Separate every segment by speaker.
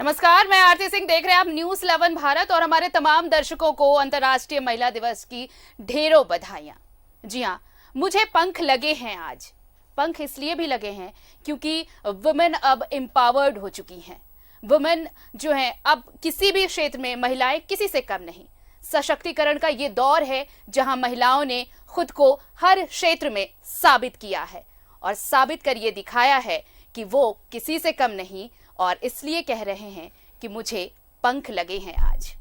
Speaker 1: नमस्कार, मैं आरती सिंह। देख रहे हैं आप न्यूज़ 11 भारत और हमारे तमाम दर्शकों को अंतर्राष्ट्रीय महिला दिवस की ढेरों बधाइयां। जी हाँ, मुझे पंख लगे हैं आज। पंख इसलिए भी लगे हैं क्योंकि वुमेन अब एम्पावर्ड हो चुकी हैं। वुमेन जो है अब किसी भी क्षेत्र में महिलाएं किसी से कम नहीं। सशक्तिकरण का ये दौर है जहां महिलाओं ने खुद को हर क्षेत्र में साबित किया है और साबित कर ये दिखाया है कि वो किसी से कम नहीं, और इसलिए कह रहे हैं कि मुझे पंख लगे हैं आज।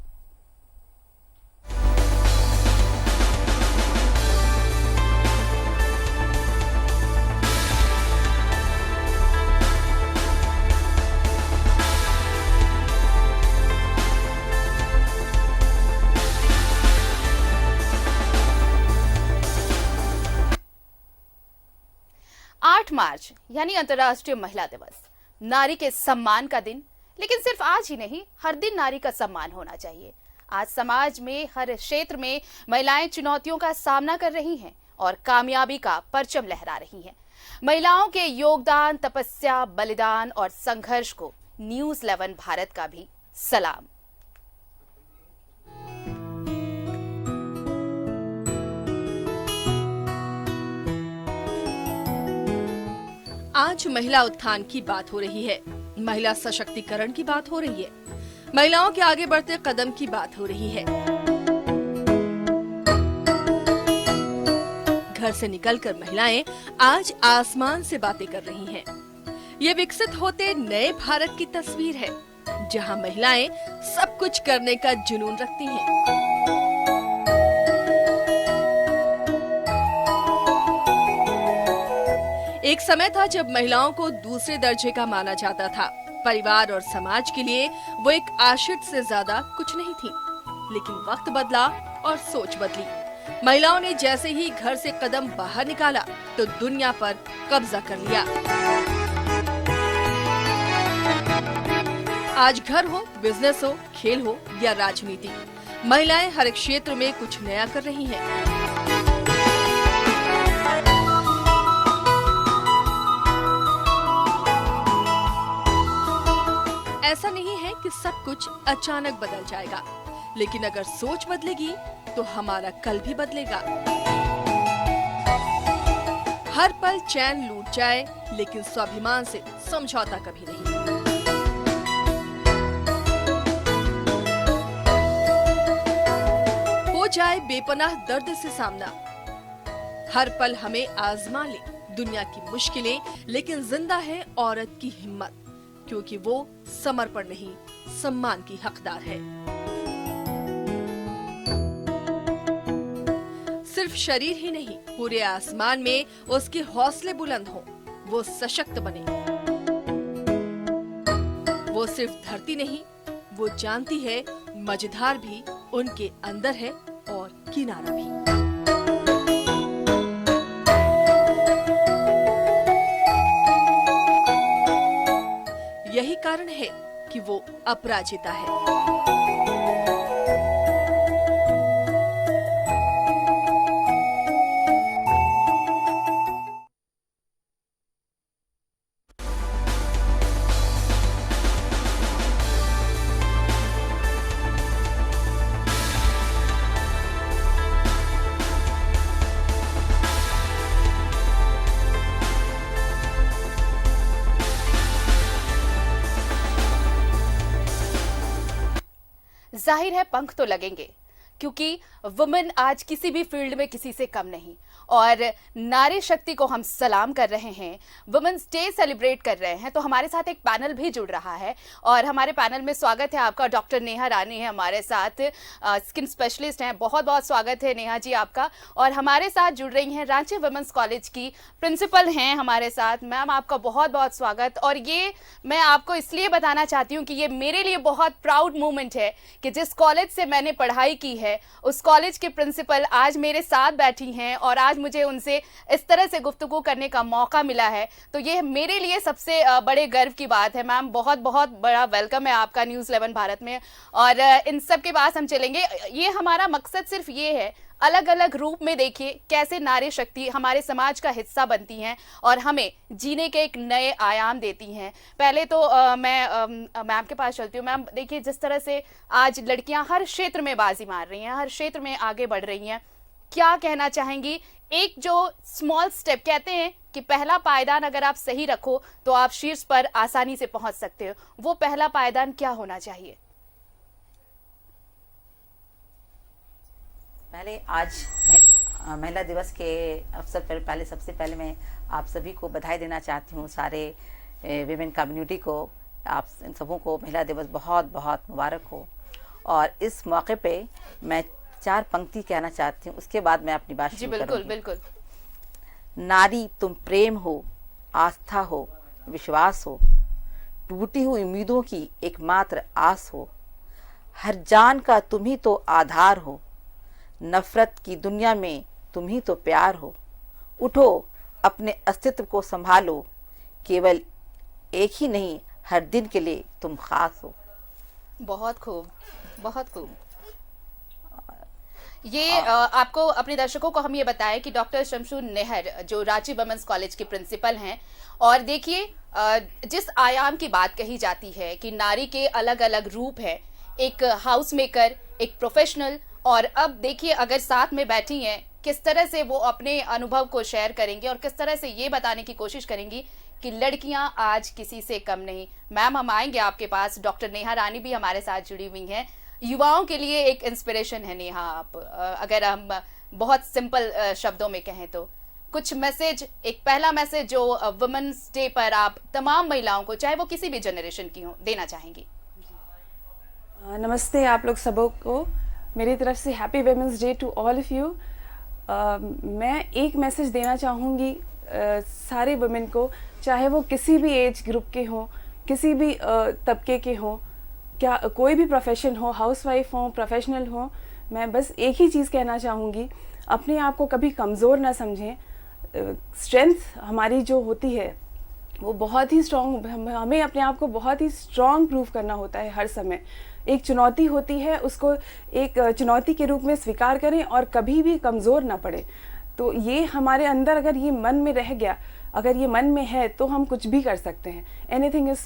Speaker 1: 8 मार्च यानी अंतर्राष्ट्रीय महिला दिवस, नारी के सम्मान का दिन। लेकिन सिर्फ आज ही नहीं, हर दिन नारी का सम्मान होना चाहिए। आज समाज में हर क्षेत्र में महिलाएं चुनौतियों का सामना कर रही हैं और कामयाबी का परचम लहरा रही हैं। महिलाओं के योगदान, तपस्या, बलिदान और संघर्ष को न्यूज़ 11 भारत का भी सलाम।
Speaker 2: आज महिला उत्थान की बात हो रही है, महिला सशक्तिकरण की बात हो रही है, महिलाओं के आगे बढ़ते कदम की बात हो रही है। घर से निकलकर महिलाएं आज आसमान से बातें कर रही हैं। ये विकसित होते नए भारत की तस्वीर है, जहां महिलाएं सब कुछ करने का जुनून रखती हैं। एक समय था जब महिलाओं को दूसरे दर्जे का माना जाता था। परिवार और समाज के लिए वो एक आश्रित से ज्यादा कुछ नहीं थी। लेकिन वक्त बदला और सोच बदली। महिलाओं ने जैसे ही घर से कदम बाहर निकाला तो दुनिया पर कब्जा कर लिया। आज घर हो, बिजनेस हो, खेल हो या राजनीति, महिलाएं हर एक क्षेत्र में कुछ नया कर रही हैं। ऐसा नहीं है कि सब कुछ अचानक बदल जाएगा, लेकिन अगर सोच बदलेगी तो हमारा कल भी बदलेगा। हर पल चैन लूट जाए, लेकिन स्वाभिमान से समझौता कभी नहीं। हो जाए बेपनाह दर्द से सामना, हर पल हमें आजमा ले दुनिया की मुश्किलें, लेकिन जिंदा है औरत की हिम्मत, क्योंकि वो समर्पण नहीं, सम्मान की हकदार है। सिर्फ शरीर ही नहीं, पूरे आसमान में उसके हौसले बुलंद हों, वो सशक्त बने। वो सिर्फ धरती नहीं, वो जानती है मझधार भी उनके अंदर है और किनारा भी। यही कारण है कि वो अपराजिता है।
Speaker 1: जाहिर है पंख तो लगेंगे, क्योंकि वुमेन आज किसी भी फील्ड में किसी से कम नहीं। और नारी शक्ति को हम सलाम कर रहे हैं, वुमेन्स डे सेलिब्रेट कर रहे हैं। तो हमारे साथ एक पैनल भी जुड़ रहा है और हमारे पैनल में स्वागत है आपका। डॉक्टर नेहा रानी है हमारे साथ, स्किन स्पेशलिस्ट हैं। बहुत बहुत स्वागत है नेहा जी आपका। और हमारे साथ जुड़ रही हैं रांची वुमेन्स कॉलेज की प्रिंसिपल हैं हमारे साथ। मैम आपका बहुत बहुत स्वागत। और ये मैं आपको इसलिए बताना चाहती हूँ कि ये मेरे लिए बहुत प्राउड मोमेंट है कि जिस कॉलेज से मैंने पढ़ाई की है उस कॉलेज के प्रिंसिपल आज मेरे साथ बैठी हैं और आज मुझे उनसे इस तरह से गुफ्तगू करने का मौका मिला है। तो ये मेरे लिए सबसे बड़े गर्व की बात है। मैम बहुत बहुत बड़ा वेलकम है आपका न्यूज़ 11 भारत में। और इन सब के पास हम चलेंगे। ये हमारा मकसद सिर्फ ये है, अलग अलग रूप में देखिए कैसे नारी शक्ति हमारे समाज का हिस्सा बनती हैं और हमें जीने के एक नए आयाम देती हैं। पहले तो मैं मैम के पास चलती हूँ। मैम देखिए, जिस तरह से आज लड़कियां हर क्षेत्र में बाजी मार रही हैं, हर क्षेत्र में आगे बढ़ रही हैं, क्या कहना चाहेंगी? एक जो स्मॉल स्टेप कहते हैं कि पहला पायदान अगर आप सही रखो तो आप शीर्ष पर आसानी से पहुंच सकते हो, वो पहला पायदान क्या होना चाहिए?
Speaker 3: पहले आज महिला दिवस के अवसर पर पहले सबसे पहले मैं आप सभी को बधाई देना चाहती हूँ, सारे विमेन कम्युनिटी को। आप इन सबों को महिला दिवस बहुत बहुत मुबारक हो। और इस मौके पे मैं 4 पंक्ति कहना चाहती हूँ, उसके बाद मैं अपनी बात शुरू करूंगी।
Speaker 1: बिल्कुल बिल्कुल।
Speaker 3: नारी तुम प्रेम हो, आस्था हो, विश्वास हो, टूटी हुई उम्मीदों की एकमात्र आस हो, हर जान का तुम ही तो आधार हो, नफरत की दुनिया में तुम ही तो प्यार हो। उठो, अपने अस्तित्व को संभालो, केवल एक ही नहीं हर दिन के लिए तुम खास हो।
Speaker 1: बहुत खूब, बहुत खूब। ये आपको, अपने दर्शकों को हम ये बताएं कि डॉक्टर शमशूर नेहर जो रांची वुमेन्स कॉलेज के प्रिंसिपल हैं, और देखिए जिस आयाम की बात कही जाती है कि नारी के अलग अलग रूप हैं, एक हाउस मेकर, एक प्रोफेशनल, और अब देखिए अगर साथ में बैठी हैं किस तरह से वो अपने अनुभव को शेयर करेंगे और किस तरह से ये बताने की कोशिश करेंगी कि लड़कियां आज किसी से कम नहीं। मैम, हम आएंगे आपके पास। डॉक्टर नेहा रानी भी हमारे साथ जुड़ी हुई हैं। युवाओं के लिए एक इंस्पिरेशन है नेहा आप, अगर हम बहुत सिंपल शब्दों में कहें तो कुछ मैसेज, एक पहला मैसेज जो वुमेन्स डे पर आप तमाम महिलाओं को, चाहे वो किसी भी जनरेशन की हो, देना चाहेंगी।
Speaker 4: नमस्ते आप लोग सबों को मेरी तरफ से happy women's day to all of you. मैं एक मैसेज देना चाहूँगी सारे वुमेन को, चाहे वो किसी भी एज ग्रुप के हों, किसी भी तबके के हों, क्या कोई भी प्रोफेशन हो, हाउसवाइफ हो, प्रोफेशनल हो, मैं बस एक ही चीज़ कहना चाहूँगी, अपने आप को कभी कमज़ोर ना समझें। स्ट्रेंथ हमारी जो होती है वो बहुत ही स्ट्रॉन्ग, हमें अपने आप को बहुत ही स्ट्रॉन्ग प्रूव करना होता है हर समय। एक चुनौती होती है, उसको एक चुनौती के रूप में स्वीकार करें और कभी भी कमज़ोर ना पड़े। तो ये हमारे अंदर अगर ये मन में रह गया, अगर ये मन में है, तो हम कुछ भी कर सकते हैं। Anything is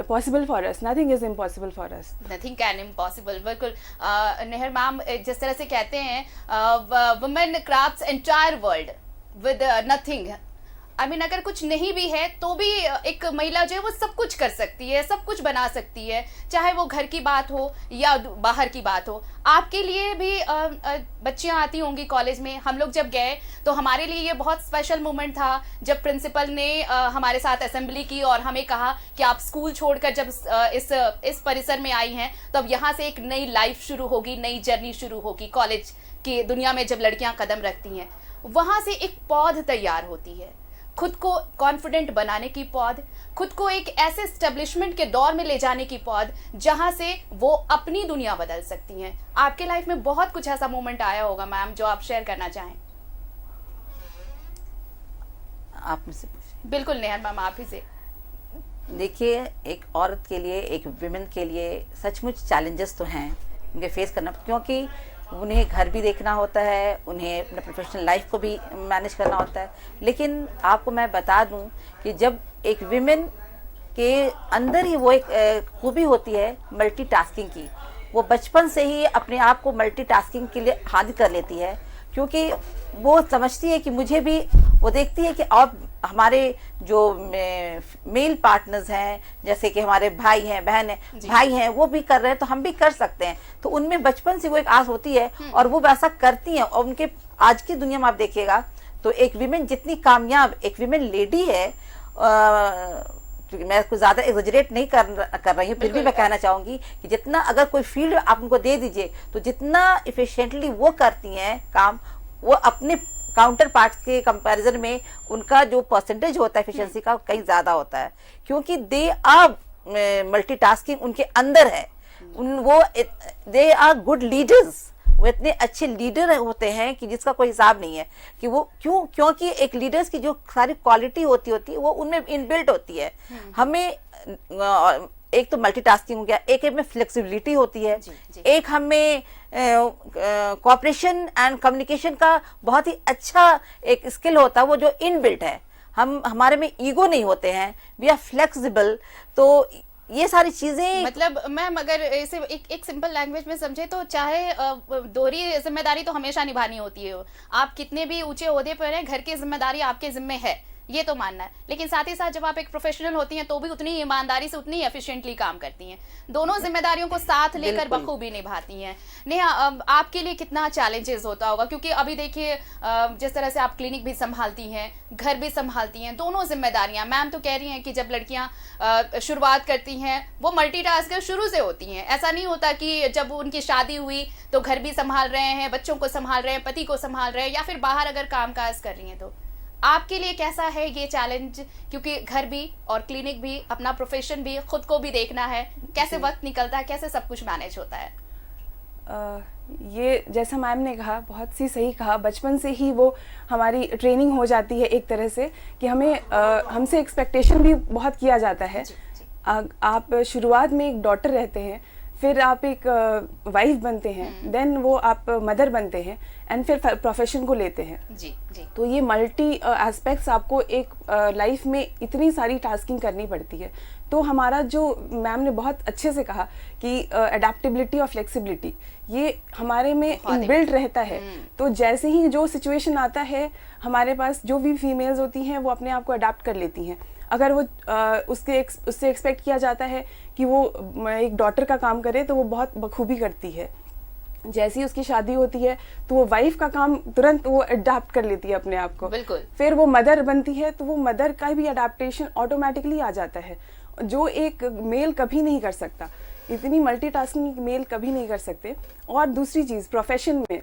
Speaker 4: possible for us, nothing is impossible for us,
Speaker 1: nothing can impossible. बिल्कुल नेहर मैम, जिस तरह से कहते हैं women crafts entire world with nothing. I mean अगर कुछ नहीं भी है तो भी एक महिला जो है वो सब कुछ कर सकती है, सब कुछ बना सकती है, चाहे वो घर की बात हो या बाहर की बात हो। आपके लिए भी बच्चियां आती होंगी कॉलेज में। हम लोग जब गए तो हमारे लिए ये बहुत स्पेशल मोमेंट था जब प्रिंसिपल ने हमारे साथ असेंबली की और हमें कहा कि आप स्कूल छोड़कर जब इस परिसर में आई हैं तो अब यहाँ से एक नई लाइफ शुरू होगी, नई जर्नी शुरू होगी। कॉलेज की दुनिया में जब लड़कियां कदम रखती हैं, वहां से एक पौध तैयार होती है, खुद को कॉन्फिडेंट बनाने की पौध, खुद को एक ऐसे एस्टेब्लिशमेंट के दौर में ले जाने की पौध जहां से वो अपनी दुनिया बदल सकती हैं। आपके लाइफ में बहुत कुछ ऐसा मोमेंट आया होगा मैम जो आप शेयर करना चाहें।
Speaker 3: आप मुझसे पूछिए।
Speaker 1: बिल्कुल नेहर मैम, आप ही से।
Speaker 3: देखिए, एक औरत के लिए, एक विमेन के लिए सचमुच चैलेंजेस तो हैं, उनके फेस करना, क्योंकि उन्हें घर भी देखना होता है, उन्हें अपने प्रोफेशनल लाइफ को भी मैनेज करना होता है। लेकिन आपको मैं बता दूं कि जब एक विमेन के अंदर ही वो एक खूबी होती है मल्टीटास्किंग की, वो बचपन से ही अपने आप को मल्टीटास्किंग के लिए हाजिर कर लेती है, क्योंकि वो समझती है कि मुझे भी, वो देखती है कि और हमारे जो मेल पार्टनर्स हैं, जैसे कि हमारे भाई हैं, बहन हैं, भाई हैं, वो भी कर रहे हैं तो हम भी कर सकते हैं। तो उनमें बचपन से वो एक आस होती है और वो वैसा करती हैं। और उनके आज की दुनिया में आप देखिएगा तो एक विमेन जितनी कामयाब एक विमेन लेडी है, मैं कुछ ज्यादा एग्जैजरेट नहीं कर रही हूँ, फिर भी मैं कहना चाहूंगी कि जितना अगर कोई फील्ड आप उनको दे दीजिए तो जितना इफिशिएंटली वो करती हैं काम, वो अपने काउंटर पार्ट्स के कंपैरिजन में उनका जो परसेंटेज होता है एफिशिएंसी का कहीं ज्यादा होता है, क्योंकि दे आर मल्टीटास्किंग उनके अंदर है। दे आर गुड लीडर्स, वो इतने अच्छे लीडर होते हैं कि जिसका कोई हिसाब नहीं है कि वो क्योंकि एक लीडर्स की जो सारी क्वालिटी होती है वो उनमें इनबिल्ट होती है। हमें एक तो मल्टीटास्किंग हो गया, एक में फ्लेक्सिबिलिटी होती है, एक हमें कोऑपरेशन एंड कम्युनिकेशन का बहुत ही अच्छा एक स्किल होता है, वो जो इनबिल्ट है। हमारे में ईगो नहीं होते हैं, वी आर फ्लेक्सिबल। तो ये सारी चीजें,
Speaker 1: मतलब मैम अगर इसे एक सिंपल लैंग्वेज में समझे तो चाहे दोहरी जिम्मेदारी तो हमेशा निभानी होती है। आप कितने भी ऊंचे ओहदे पर हैं, घर की जिम्मेदारी आपके जिम्मे है, ये तो मानना है। लेकिन साथ ही साथ जब आप एक प्रोफेशनल होती हैं तो भी उतनी ईमानदारी से, उतनी एफिशिएंटली काम करती हैं, दोनों जिम्मेदारियों को साथ लेकर बखूबी निभाती हैं। नेहा, आपके लिए कितना चैलेंजेस होता होगा, क्योंकि अभी देखिए जिस तरह से आप क्लिनिक भी संभालती हैं, घर भी संभालती हैं, दोनों जिम्मेदारियां। मैम तो कह रही हैं कि जब लड़कियां शुरुआत करती हैं वो मल्टीटास्कर शुरू से होती हैं। ऐसा नहीं होता कि जब उनकी शादी हुई तो घर भी संभाल रहे हैं, बच्चों को संभाल रहे हैं, पति को संभाल रहे हैं, या फिर बाहर अगर काम काज कर रही हैं। तो आपके लिए कैसा है ये चैलेंज, क्योंकि घर भी और क्लिनिक भी, अपना प्रोफेशन भी, खुद को भी देखना है, कैसे वक्त निकलता है, कैसे सब कुछ मैनेज होता है?
Speaker 4: ये जैसा मैम ने कहा, बहुत सी सही कहा, बचपन से ही वो हमारी ट्रेनिंग हो जाती है एक तरह से कि हमें हमसे एक्सपेक्टेशन भी बहुत किया जाता है। आप शुरुआत में एक डॉटर रहते हैं, फिर आप एक वाइफ बनते हैं, देन वो आप मदर बनते हैं, एंड फिर प्रोफेशन को लेते हैं।
Speaker 1: जी जी।
Speaker 4: तो ये मल्टी एस्पेक्ट्स आपको एक लाइफ में इतनी सारी टास्किंग करनी पड़ती है। तो हमारा जो मैम ने बहुत अच्छे से कहा कि अडेप्टेबिलिटी और फ्लेक्सिबिलिटी ये हमारे में इनबिल्ट रहता है। तो जैसे ही जो सिचुएशन आता है, हमारे पास जो भी फीमेल्स होती हैं वो अपने आप को अडेप्ट कर लेती हैं। अगर वो उससे एक्सपेक्ट किया जाता है कि वो एक डॉटर का काम करे तो वो बहुत बखूबी करती है। जैसे ही उसकी शादी होती है तो वो वाइफ का काम तुरंत वो अडेप्ट कर लेती है अपने आप को।
Speaker 1: बिल्कुल।
Speaker 4: फिर वो मदर बनती है तो वो मदर का भी अडेप्टेशन ऑटोमेटिकली आ जाता है, जो एक मेल कभी नहीं कर सकता। इतनी मल्टीटास्किंग मेल कभी नहीं कर सकते। और दूसरी चीज, प्रोफेशन में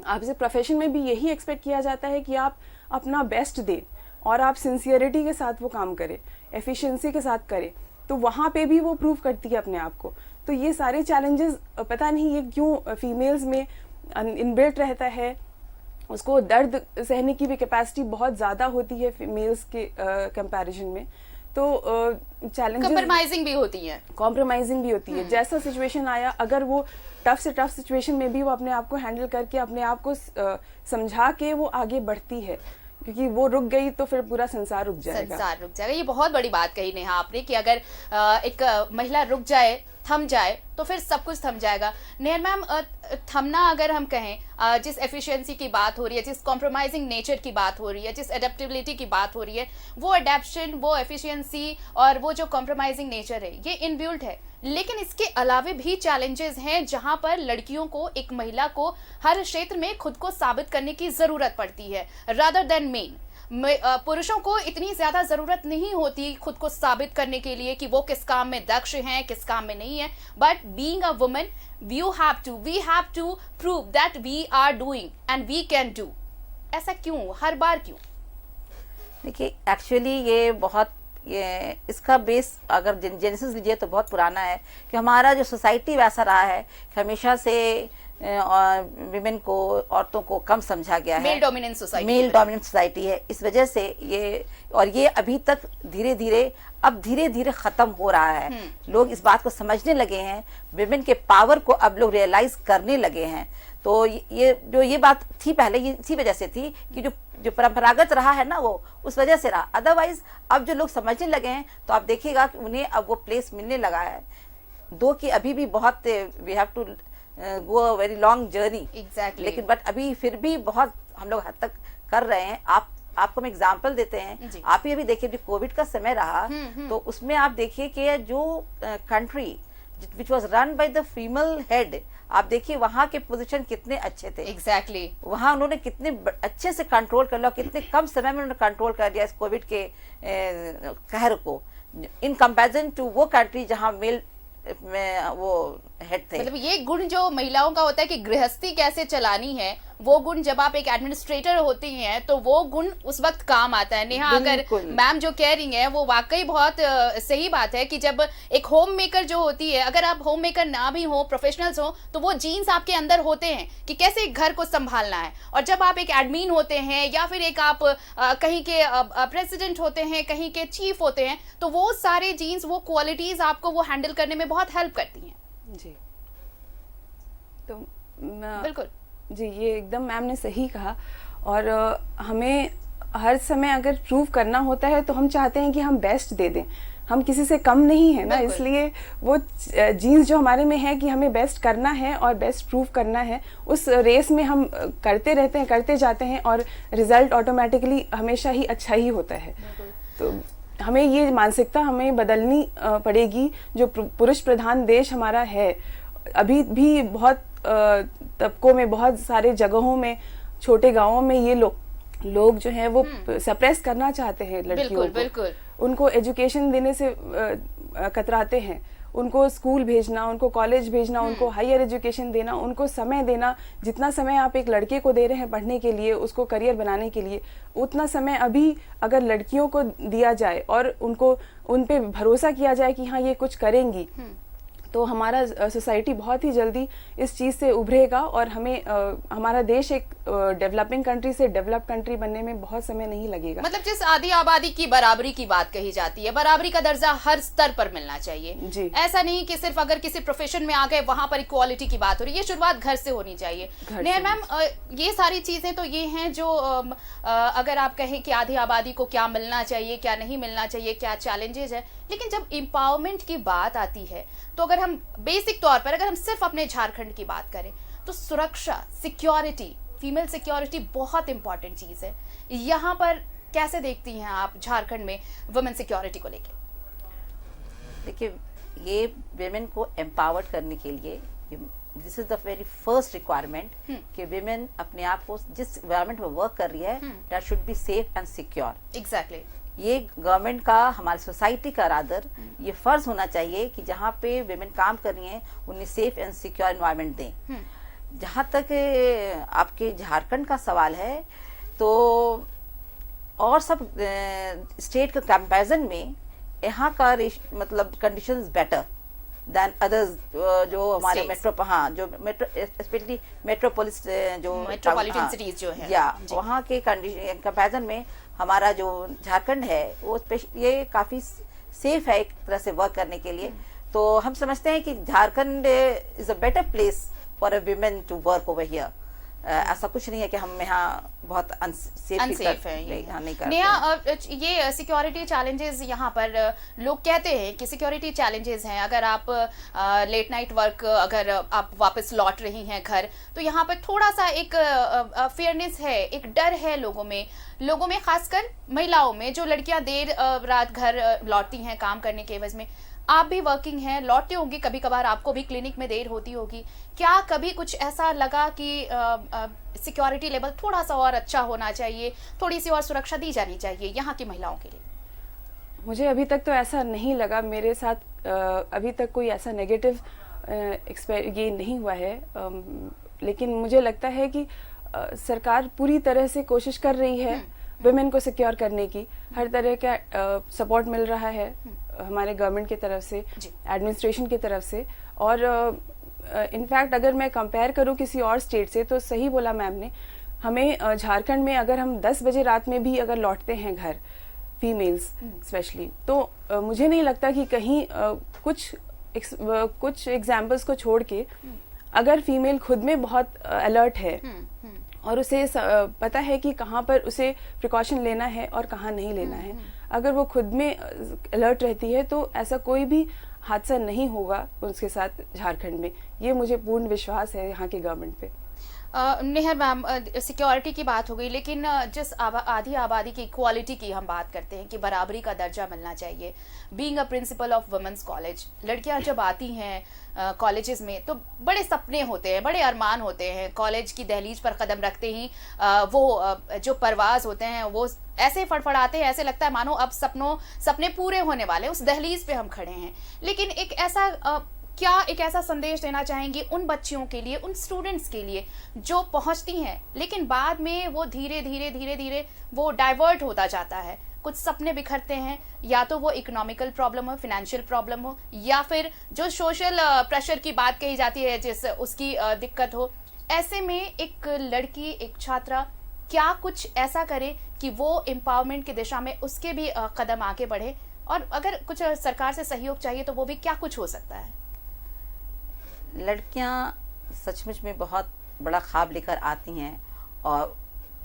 Speaker 4: आपसे प्रोफेशन में भी यही एक्सपेक्ट किया जाता है कि आप अपना बेस्ट दें और आप सिंसियरिटी के साथ वो काम करें, एफिशिएंसी के साथ करें। तो वहाँ पे भी वो प्रूव करती है अपने आप को। तो ये सारे चैलेंजेस पता नहीं ये क्यों फीमेल्स में इनबिल्ट रहता है। उसको दर्द सहने की भी कैपेसिटी बहुत ज़्यादा होती है फीमेल्स के कंपैरिजन में। तो चैलेंजेस,
Speaker 1: कॉम्प्रोमाइजिंग भी होती है।
Speaker 4: जैसा सिचुएशन आया, अगर वो टफ से टफ सिचुएशन में भी वो अपने आप को हैंडल करके अपने आप को समझा के वो आगे बढ़ती है, क्योंकि वो रुक गई तो फिर पूरा संसार रुक जाएगा।
Speaker 1: ये बहुत बड़ी बात कही नेहा आपने कि अगर एक महिला रुक जाए, थम जाए, तो फिर सब कुछ थम जाएगा। नेहा मैम, थमना अगर हम कहें, जिस एफिशिएंसी की बात हो रही है, जिस कॉम्प्रोमाइजिंग नेचर की बात हो रही है, जिस एडेप्टेबिलिटी की बात हो रही है, वो एडेप्शन, वो एफिशिएंसी और वो जो कॉम्प्रोमाइजिंग नेचर है, ये इनबिल्ट है। लेकिन इसके अलावा भी चैलेंजेस हैं जहां पर लड़कियों को, एक महिला को हर क्षेत्र में खुद को साबित करने की जरूरत पड़ती है, रादर देन मेन। पुरुषों को इतनी ज्यादा जरूरत नहीं होती खुद को साबित करने के लिए कि वो किस काम में दक्ष हैं, किस काम में नहीं है। But being a woman, we have to prove that we are doing and we can do. ऐसा क्यों, हर बार क्यों?
Speaker 3: देखिए, एक्चुअली ये इसका बेस अगर जेनेसिस लीजिए तो बहुत पुराना है कि हमारा जो सोसाइटी वैसा रहा है कि हमेशा से विमेन को, औरतों को कम समझा गया है।
Speaker 1: मेल डोमिनेंट
Speaker 3: सोसाइटी है। इस वजह से ये अभी तक धीरे धीरे खत्म हो रहा है। लोग इस बात को समझने लगे हैं, विमेन के पावर को अब लोग रियलाइज करने लगे हैं। तो ये बात थी पहले, ये इसी वजह से थी कि जो परंपरागत रहा है ना, वो उस वजह से रहा। अदरवाइज अब जो लोग समझने लगे हैं तो आप देखिएगा कि उन्हें अब वो प्लेस मिलने लगा है। दो कि अभी भी बहुत we have to go a very long journey.
Speaker 1: Exactly.
Speaker 3: लेकिन बट अभी फिर भी बहुत हम लोग हद तक कर रहे हैं। आपको हम एग्जाम्पल देते हैं। आप ही अभी देखिए, जो कोविड का समय रहा तो उसमें आप देखिए कि जो country which was run by the female head, आप देखिए वहां के पोजीशन कितने अच्छे थे।
Speaker 1: एग्जैक्टली।
Speaker 3: वहां उन्होंने कितने अच्छे से कंट्रोल कर लिया, कितने कम समय में उन्होंने कंट्रोल कर दिया इस कोविड के कहर को, इन कंपैरिजन टू वो कंट्री जहां मेल वो हेड थे।
Speaker 1: मतलब ये गुण जो महिलाओं का होता है कि गृहस्थी कैसे चलानी है, वो गुण जब आप एक एडमिनिस्ट्रेटर होती हैं तो वो गुण उस वक्त काम आता है। नेहा, अगर
Speaker 3: बिल्कुल।
Speaker 1: मैम जो कह रही हैं वो वाकई बहुत सही बात है कि जब एक होम मेकर जो होती है, अगर आप होम मेकर ना भी हो, प्रोफेशनल्स हो, तो वो जीन्स आपके अंदर होते हैं कि कैसे एक घर को संभालना है। और जब आप एक एडमिन होते हैं या फिर एक आप कहीं के प्रेसिडेंट होते हैं, कहीं के चीफ होते हैं, तो वो सारे जीन्स, वो क्वालिटीज आपको वो हैंडल करने में बहुत हेल्प करती हैं।
Speaker 4: जी, तो
Speaker 1: बिल्कुल
Speaker 4: जी, ये एकदम मैम ने सही कहा। और हमें हर समय अगर प्रूव करना होता है तो हम चाहते हैं कि हम बेस्ट दे दें, हम किसी से कम नहीं है ना, इसलिए वो जीन्स जो हमारे में है कि हमें बेस्ट करना है और बेस्ट प्रूव करना है, उस रेस में हम करते रहते हैं, करते जाते हैं और रिजल्ट ऑटोमेटिकली हमेशा ही अच्छा ही होता है। तो हमें ये मानसिकता हमें बदलनी पड़ेगी। जो पुरुष प्रधान देश हमारा है, अभी भी बहुत तबकों में, बहुत सारे जगहों में, छोटे गांवों में ये लोग जो हैं वो सप्रेस करना चाहते हैं लड़कियों को।
Speaker 1: बिल्कुल।
Speaker 4: उनको एजुकेशन देने से कतराते हैं, उनको स्कूल भेजना, उनको कॉलेज भेजना, उनको हायर एजुकेशन देना, उनको समय देना। जितना समय आप एक लड़के को दे रहे हैं पढ़ने के लिए, उसको करियर बनाने के लिए, उतना समय अभी अगर लड़कियों को दिया जाए और उनको उन पे भरोसा किया जाए कि हाँ ये कुछ करेंगी, तो हमारा सोसाइटी बहुत ही जल्दी इस चीज से उभरेगा और हमें हमारा देश एक डेवलपिंग कंट्री से डेवलप कंट्री बनने में बहुत समय नहीं लगेगा।
Speaker 1: मतलब जिस आधी आबादी की बराबरी की बात कही जाती है, बराबरी का दर्जा हर स्तर पर मिलना चाहिए
Speaker 4: जी।
Speaker 1: ऐसा नहीं कि सिर्फ अगर किसी प्रोफेशन में आ गए वहां पर इक्वालिटी की बात हो रही है, ये शुरुआत घर से होनी चाहिए। नेहा मैम, ये सारी चीजें तो ये हैं जो अगर आप कहें कि आधी आबादी को क्या मिलना चाहिए, क्या नहीं मिलना चाहिए, क्या चैलेंजेस है, लेकिन जब एम्पावरमेंट की बात आती है तो अगर हम बेसिक तौर पर, अगर हम सिर्फ अपने झारखंड की बात करें तो सुरक्षा, सिक्योरिटी, फीमेल सिक्योरिटी बहुत इंपॉर्टेंट चीज है। यहाँ पर कैसे देखती हैं आप झारखंड में वुमेन सिक्योरिटी को लेके?
Speaker 3: देखिए, ये वेमेन को एम्पावर्ड करने के लिए this is the very first requirement कि वेमेन अपने आप को जिस एनवायरमेंट में वर्क कर रही है that should be safe and secure.
Speaker 1: Exactly.
Speaker 3: ये गवर्नमेंट का, हमारी सोसाइटी का रादर ये फर्ज होना चाहिए कि जहाँ पे वेमेन काम कर रही हैं उन्हें सेफ एंड सिक्योर एनवायरमेंट दें। जहाँ तक आपके झारखंड का सवाल है, तो और सब स्टेट के कंपैरिजन में यहाँ का मतलब कंडीशंस बेटर देन अदर्स जो हमारे मेट्रो, हाँ जो मेट्रो स्पेशली मेट्रोपोलिस जो
Speaker 1: मेट्रोपॉलिटन सिटीज जो है,
Speaker 3: या वहाँ के कंपैरिजन में हमारा जो झारखंड है वो ये काफी सेफ है एक तरह से वर्क करने के लिए। तो हम समझते हैं कि Jharkhand is a better place for a women to work over here. ऐसा कुछ नहीं है कि हम यहाँ बहुत अनसेफ है।
Speaker 1: नेहा, ये सिक्योरिटी चैलेंजेस यहाँ पर लोग कहते हैं कि सिक्योरिटी चैलेंजेस हैं। अगर आप लेट नाइट वर्क, अगर आप वापस लौट रही हैं घर, तो यहाँ पर थोड़ा सा एक फेयरनेस है, एक डर है लोगों में खासकर महिलाओं में, जो लड़कियां देर रात घर लौटती हैं काम करने के एवज में। आप भी वर्किंग हैं, लौटते होंगे कभी कभार, आपको भी क्लिनिक में देर होती होगी। क्या कभी कुछ ऐसा लगा कि सिक्योरिटी लेवल थोड़ा सा और अच्छा होना चाहिए, थोड़ी सी और सुरक्षा दी जानी चाहिए यहाँ की महिलाओं के लिए?
Speaker 4: मुझे अभी तक तो ऐसा नहीं लगा, मेरे साथ अभी तक कोई ऐसा नेगेटिव ये नहीं हुआ है। लेकिन मुझे लगता है कि सरकार पूरी तरह से कोशिश कर रही है वुमेन को सिक्योर करने की। हर तरह का सपोर्ट मिल रहा है हमारे गवर्नमेंट की तरफ से, एडमिनिस्ट्रेशन की तरफ से। और इनफैक्ट अगर मैं कंपेयर करूं किसी और स्टेट से, तो सही बोला मैम ने, हमें झारखंड में अगर हम 10 बजे रात में भी अगर लौटते हैं घर, फीमेल्स स्पेशली, तो मुझे नहीं लगता कि कहीं कुछ एग्जाम्पल्स को छोड़ के अगर फीमेल खुद में बहुत अलर्ट है और उसे पता है कि कहाँ पर उसे प्रिकॉशन लेना है और कहाँ नहीं लेना है, अगर वो खुद में अलर्ट रहती है, तो ऐसा कोई भी हादसा नहीं होगा उसके साथ झारखंड में। ये मुझे पूर्ण विश्वास है यहाँ के गवर्नमेंट पे।
Speaker 1: नेहर मैम, सिक्योरिटी की बात हो गई, लेकिन जिस आधी आबादी की इक्वालिटी की हम बात करते हैं कि बराबरी का दर्जा मिलना चाहिए, being a principal of women's college, लड़कियां जब आती हैं कॉलेजेस में तो बड़े सपने होते हैं, बड़े अरमान होते हैं। कॉलेज की दहलीज पर कदम रखते ही वो जो परवाज होते हैं वो ऐसे फड़फड़ाते हैं, ऐसे लगता है मानो अब सपने पूरे होने वाले, उस दहलीज पे हम खड़े हैं। लेकिन एक ऐसा क्या एक ऐसा संदेश देना चाहेंगी उन बच्चियों के लिए, उन स्टूडेंट्स के लिए जो पहुंचती हैं लेकिन बाद में वो धीरे धीरे वो डाइवर्ट होता जाता है, कुछ सपने बिखरते हैं, या तो वो इकोनॉमिकल प्रॉब्लम हो, फाइनेंशियल प्रॉब्लम हो, या फिर जो सोशल प्रेशर की बात कही जाती है जिस उसकी दिक्कत हो। ऐसे में एक लड़की, एक छात्रा क्या कुछ ऐसा करे कि वो एम्पावरमेंट की दिशा में उसके भी कदम आगे बढ़े, और अगर कुछ सरकार से सहयोग चाहिए तो वो भी क्या कुछ हो सकता है?
Speaker 3: लड़कियां सचमुच में बहुत बड़ा ख्वाब लेकर आती हैं और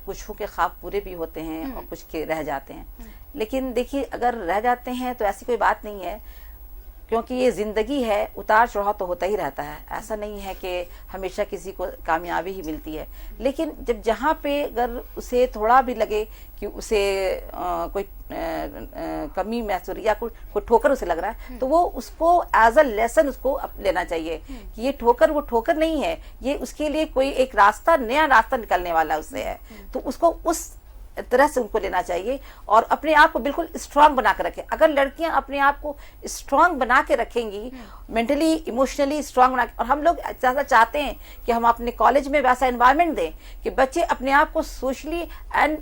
Speaker 3: कुछ के ख्वाब पूरे भी होते हैं और कुछ के रह जाते हैं। लेकिन देखिए, अगर रह जाते हैं तो ऐसी कोई बात नहीं है, क्योंकि ये जिंदगी है, उतार चढ़ाव तो होता ही रहता है। ऐसा नहीं है कि हमेशा किसी को कामयाबी ही मिलती है। लेकिन जब जहाँ पे अगर उसे थोड़ा भी लगे कि उसे कोई कमी महसूस या कोई ठोकर उसे लग रहा है, तो वो उसको एज अ लेसन उसको लेना चाहिए कि ये ठोकर वो ठोकर नहीं है, ये उसके लिए कोई एक रास्ता, नया रास्ता निकलने वाला उससे है। तो उसको उस तरह से उनको लेना चाहिए और अपने आप को बिल्कुल स्ट्रांग बना के रखें। अगर लड़कियां अपने आप को स्ट्रांग बना के रखेंगी, मेंटली इमोशनली स्ट्रांग बना के, और हम लोग ज़्यादा चाहते हैं कि हम अपने कॉलेज में वैसा एनवायरनमेंट दें कि बच्चे अपने आप को socially and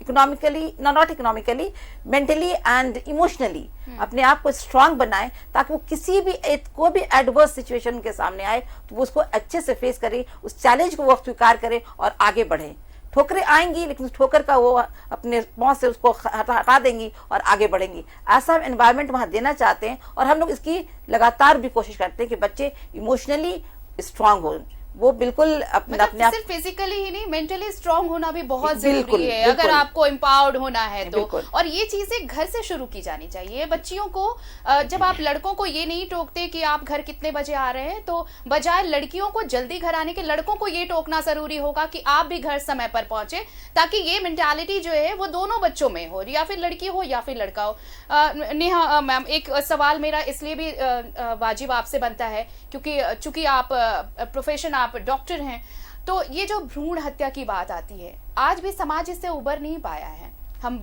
Speaker 3: economically, not economically, mentally and emotionally अपने आप को स्ट्रांग बनाएं, ताकि वो किसी भी कोई भी एडवर्स सिचुएशन के सामने आए तो वो उसको अच्छे से फेस करें, उस चैलेंज को वो स्वीकार करें और आगे बढ़ें। ठोकरें आएंगी लेकिन ठोकर का वो अपने पांव से उसको हटा देंगी और आगे बढ़ेंगी। ऐसा एनवायरनमेंट वहां देना चाहते हैं और हम लोग इसकी लगातार भी कोशिश करते हैं कि बच्चे इमोशनली स्ट्रांग हो। वो बिल्कुल अपने आप
Speaker 1: सिर्फ फिजिकली ही नहीं, मेंटली स्ट्रांग होना भी बहुत जरूरी है अगर आपको एम्पावर्ड होना है तो। और ये चीजें घर से शुरू की जानी चाहिए। बच्चियों को, जब आप लड़कों को ये नहीं टोकते कि आप घर कितने बजे आ रहे हैं, तो बजाय लड़कियों को जल्दी घर आने के, लड़कों को ये टोकना जरूरी होगा कि आप भी घर समय पर पहुंचे, ताकि ये मेंटालिटी जो है वो दोनों बच्चों में हो, या फिर लड़की हो या फिर लड़का हो। नेहा मैम, एक सवाल मेरा इसलिए भी वाजिब आपसे बनता है क्योंकि चूंकि आप प्रोफेशन, आप डॉक्टर हैं, तो ये जो भ्रूण हत्या की बात आती है, आज भी समाज इससे उबर नहीं पाया है। हम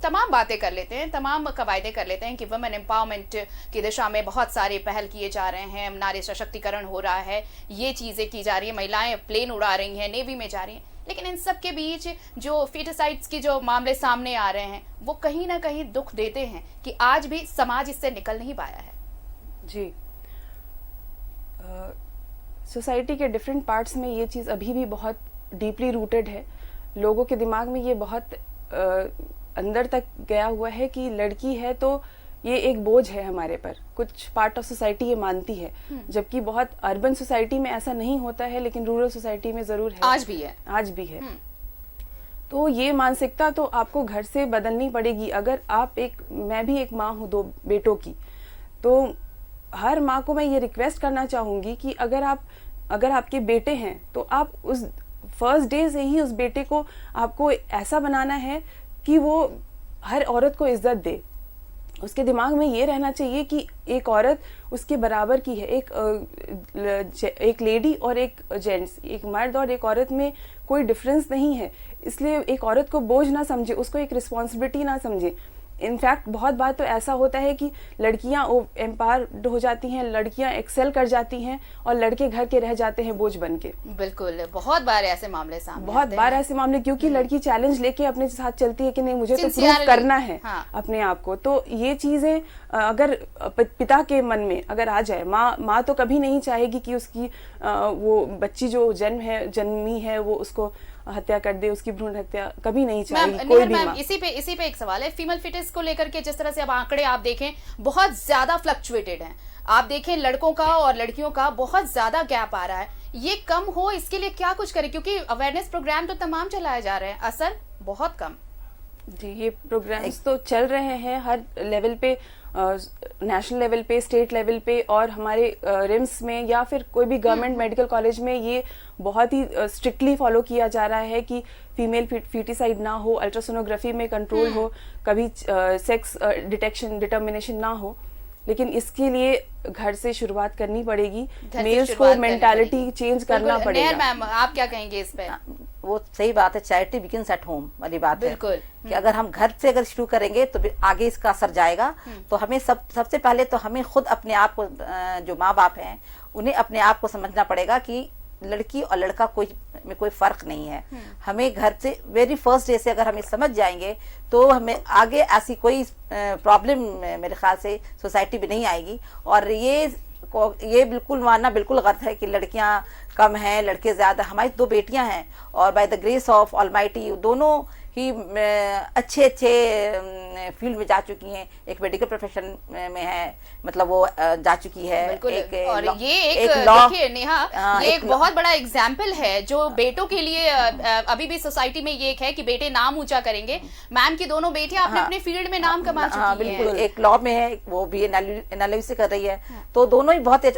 Speaker 1: तमाम बातें कर लेते हैं, तमाम कवायदे कर लेते हैं कि वुमेन एम्पावरमेंट की दिशा में बहुत सारे पहल किए जा रहे हैं, नारी सशक्तिकरण हो रहा है, ये चीजें की जा रही है, महिलाएं प्लेन उड़ा रही हैं, नेवी में जा रही हैं, लेकिन इन सब के बीच जो फीटिसाइड्स की जो मामले सामने आ रहे हैं वो कहीं ना कहीं दुख देते हैं कि आज भी समाज इससे निकल नहीं पाया है।
Speaker 4: जी, सोसाइटी के डिफरेंट पार्ट्स में ये चीज़ अभी भी बहुत डीपली रूटेड है। लोगों के दिमाग में ये बहुत अंदर तक गया हुआ है कि लड़की है तो ये एक बोझ है हमारे पर। कुछ पार्ट ऑफ सोसाइटी ये मानती है, जबकि बहुत अर्बन सोसाइटी में ऐसा नहीं होता है, लेकिन रूरल सोसाइटी में जरूर है, आज भी है। तो ये मानसिकता तो आपको घर से बदलनी पड़ेगी। अगर आप मैं भी एक माँ हूँ 2 बेटों की, तो हर माँ को मैं ये रिक्वेस्ट करना चाहूंगी कि अगर आपके बेटे हैं तो आप उस फर्स्ट डे से ही उस बेटे को आपको ऐसा बनाना है कि वो हर औरत को इज्जत दे। उसके दिमाग में ये रहना चाहिए कि एक औरत उसके बराबर की है, एक लेडी और एक जेंट्स, एक मर्द और एक औरत में कोई डिफरेंस नहीं है। इसलिए एक औरत को बोझ ना समझे, उसको एक रिस्पॉन्सिबिलिटी ना समझे। इनफैक्ट बहुत बार तो ऐसा होता है कि लड़कियां एम्पावर्ड हो जाती हैं, लड़कियां एक्सेल कर जाती हैं और लड़के घर के रह जाते हैं बोझ बन के।
Speaker 1: बिल्कुल, बहुत बार ऐसे मामले सामने
Speaker 4: बहुत बार ऐसे मामले, क्योंकि लड़की चैलेंज लेके अपने साथ चलती है कि नहीं मुझे तो प्रूव करना है अपने आप को। तो ये चीजें अगर पिता के मन में अगर आ जाए, माँ तो कभी नहीं चाहेगी कि उसकी वो बच्ची जो जन्मी है वो उसको हत्या कर दे, उसकी भ्रूण हत्या कभी नहीं चाहेगी कोई भी माँ।
Speaker 1: इसी पे एक सवाल है, फीमेल फिटनेस को लेकर के जिस तरह से अब आंकड़े आप देखें बहुत ज्यादा फ्लक्चुएटेड हैं। आप देखें लड़कों का और लड़कियों का बहुत ज्यादा गैप आ रहा है, ये कम हो इसके लिए क्या कुछ करें? क्योंकि अवेयरनेस प्रोग्राम तो तमाम चलाए जा रहे हैं, असर बहुत कम।
Speaker 4: जी, ये प्रोग्राम्स तो चल रहे हैं हर लेवल पे, नेशनल लेवल पे, स्टेट लेवल पे, और हमारे रिम्स में या फिर कोई भी गवर्नमेंट मेडिकल कॉलेज में ये बहुत ही स्ट्रिक्टली फॉलो किया जा रहा है कि फीमेल फीटिसाइड ना हो, अल्ट्रासोनोग्राफी में कंट्रोल हो, कभी सेक्स डिटेक्शन डिटर्मिनेशन ना हो। लेकिन इसके लिए घर से शुरुआत करनी पड़ेगी।
Speaker 1: घर से
Speaker 4: मेल्स
Speaker 1: शुरुआत
Speaker 4: को
Speaker 1: करनी
Speaker 4: मेंटालिटी
Speaker 1: पड़ेगी।
Speaker 4: चेंज करना
Speaker 1: बिल्कुल।
Speaker 4: पड़ेगा।
Speaker 1: नेहर मैम, आप क्या कहेंगे इस पे?
Speaker 3: वो सही बात है, चैरिटी बिगिंस एट होम वाली बात है।
Speaker 1: बिल्कुल।
Speaker 3: कि अगर हम घर से अगर शुरू करेंगे तो आगे इसका असर जाएगा। तो हमें सबसे पहले तो हमें खुद अपने आप को, जो माँ बाप हैं, उन्हें अपने आप को समझना पड़ेगा कि लड़की और लड़का में कोई फर्क नहीं है। हमें घर से वेरी फर्स्ट डे से अगर हम ये समझ जाएंगे तो हमें आगे ऐसी कोई प्रॉब्लम मेरे ख्याल से सोसाइटी में नहीं आएगी। और ये बिल्कुल मानना बिल्कुल गलत है कि लड़कियां कम हैं, लड़के ज्यादा। हमारी 2 बेटियां हैं और by the grace of almighty दोनों ही अच्छे फील्ड में जा चुकी हैं। एक मेडिकल प्रोफेशन में है, मतलब वो जा चुकी है।
Speaker 1: बिल्कुल। और
Speaker 3: law-
Speaker 1: ये एक
Speaker 3: law-
Speaker 1: देखिए नेहा, ये एक बहुत बड़ा एग्जाम्पल है जो बेटों के लिए अभी भी सोसाइटी में ये है कि बेटे नाम ऊंचा करेंगे। मैम की दोनों बेटियां अपने अपने फील्ड में नाम कमा चुकी हैं।
Speaker 3: बिल्कुल। एक लॉ में है, वो भी एनालिसिस से कर रही है। तो दोनों ही बहुत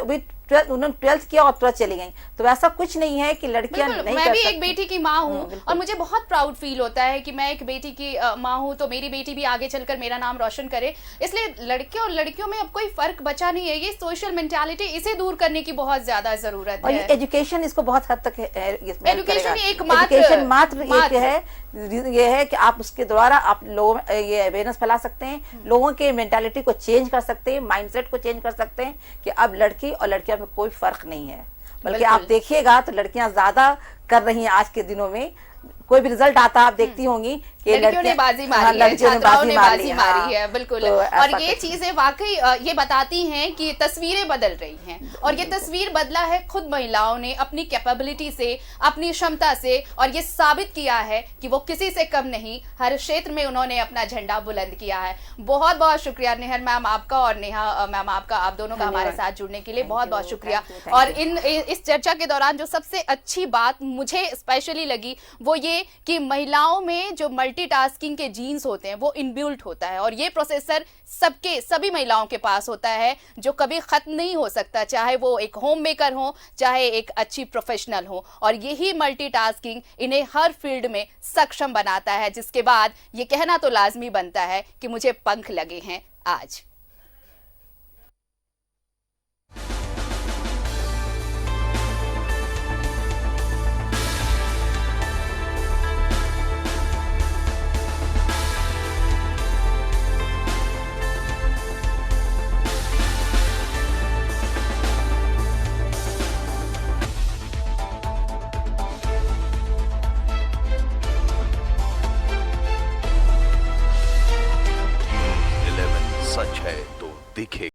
Speaker 3: उन्होंने 12th किया और तुरंत चली गई। तो ऐसा कुछ नहीं है कि लड़कियां नहीं
Speaker 1: मैं
Speaker 3: कर
Speaker 1: भी
Speaker 3: सकती।
Speaker 1: एक बेटी की माँ हूँ और मुझे बहुत प्राउड फील होता है कि मैं एक बेटी की माँ हूँ, तो मेरी बेटी भी आगे चलकर मेरा नाम रोशन करे। इसलिए लड़के और लड़कियों में अब कोई फर्क बचा नहीं है। ये सोशल मेंटालिटी, इसे दूर करने की बहुत ज्यादा जरूरत
Speaker 3: और
Speaker 1: है।
Speaker 3: एजुकेशन इसको बहुत हद तक
Speaker 1: एजुकेशन
Speaker 3: एजुकेशन मात्र एक है, ये है कि आप उसके द्वारा आप लोगों ये अवेयरनेस फैला सकते हैं, लोगों के मेंटालिटी को चेंज कर सकते हैं, माइंडसेट को चेंज कर सकते हैं कि अब लड़की और लड़कियों में कोई फर्क नहीं है। बल्कि आप देखिएगा तो लड़कियां ज्यादा कर रही हैं आज के दिनों में। कोई भी रिजल्ट आता आप देखती होंगी कि
Speaker 1: लड़कियों ने बाजी मारी है, छात्राओं ने बाजी मारी है। बिल्कुल।
Speaker 3: तो
Speaker 1: और ये चीजें वाकई ये बताती हैं कि तस्वीरें बदल रही हैं, और ये तस्वीर बदला है खुद महिलाओं ने अपनी कैपेबिलिटी से, अपनी क्षमता से, और ये साबित किया है कि वो किसी से कम नहीं, हर क्षेत्र में उन्होंने अपना झंडा बुलंद किया है। बहुत बहुत शुक्रिया नेहर मैम आपका और नेहा मैम आपका, आप दोनों का हमारे साथ जुड़ने के लिए बहुत बहुत शुक्रिया। और इस चर्चा के दौरान जो सबसे अच्छी बात मुझे स्पेशली लगी वो ये कि महिलाओं में जो मल्टीटास्किंग के जीन्स होते हैं वो इनबिल्ट होता है, और ये प्रोसेसर सभी महिलाओं के पास होता है, जो कभी खत्म नहीं हो सकता, चाहे वो एक होम मेकर हो, चाहे एक अच्छी प्रोफेशनल हो। और यही मल्टीटास्किंग इन्हें हर फील्ड में सक्षम बनाता है, जिसके बाद ये कहना तो लाजमी बनता है कि मुझे पंख लगे हैं आज।
Speaker 5: सच है तो दिखे।